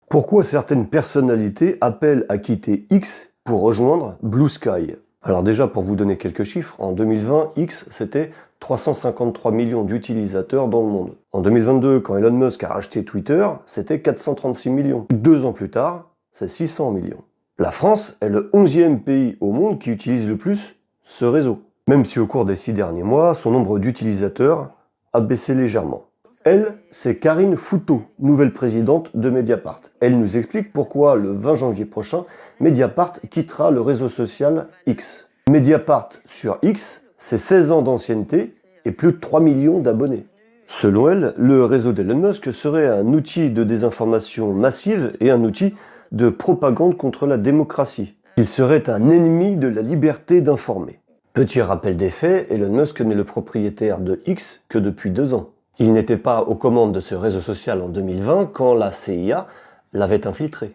Pourquoi certaines personnalités appellent à quitter X pour rejoindre Blue Sky? Alors déjà, pour vous donner quelques chiffres, en 2020, X, c'était 353 millions d'utilisateurs dans le monde. En 2022, quand Elon Musk a racheté Twitter, c'était 436 millions. 2 ans plus tard, c'est 600 millions. La France est le 11e pays au monde qui utilise le plus ce réseau. Même si au cours des 6 derniers mois, son nombre d'utilisateurs a baissé légèrement. Elle, c'est Karine Fouteau, nouvelle présidente de Mediapart. Elle nous explique pourquoi le 20 janvier prochain, Mediapart quittera le réseau social X. Mediapart sur X, c'est 16 ans d'ancienneté et plus de 3 millions d'abonnés. Selon elle, le réseau d'Elon Musk serait un outil de désinformation massive et un outil de propagande contre la démocratie. Il serait un ennemi de la liberté d'informer. Petit rappel des faits, Elon Musk n'est le propriétaire de X que depuis 2 ans. Il n'était pas aux commandes de ce réseau social en 2020 quand la CIA l'avait infiltré.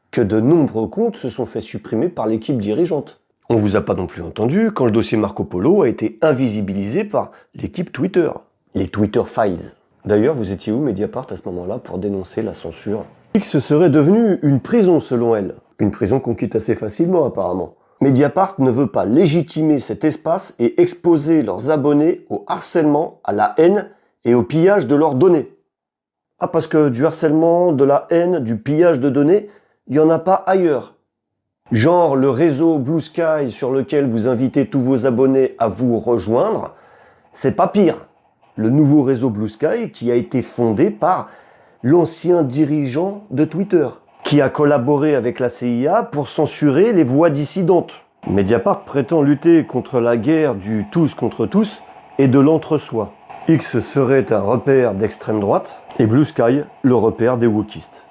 Que de nombreux comptes se sont fait supprimer par l'équipe dirigeante. On vous a pas non plus entendu quand le dossier Marco Polo a été invisibilisé par l'équipe Twitter. Les Twitter Files. D'ailleurs, vous étiez où, Mediapart, à ce moment-là, pour dénoncer la censure? X serait devenu une prison, selon elle. Une prison qu'on quitte assez facilement, apparemment. Mediapart ne veut pas légitimer cet espace et exposer leurs abonnés au harcèlement, à la haine et au pillage de leurs données. Ah, parce que du harcèlement, de la haine, du pillage de données, il n'y en a pas ailleurs. Genre le réseau Blue Sky sur lequel vous invitez tous vos abonnés à vous rejoindre, c'est pas pire. Le nouveau réseau Blue Sky qui a été fondé par l'ancien dirigeant de Twitter, qui a collaboré avec la CIA pour censurer les voix dissidentes. Mediapart prétend lutter contre la guerre du tous contre tous et de l'entre-soi. X serait un repère d'extrême droite et Blue Sky le repère des wokistes.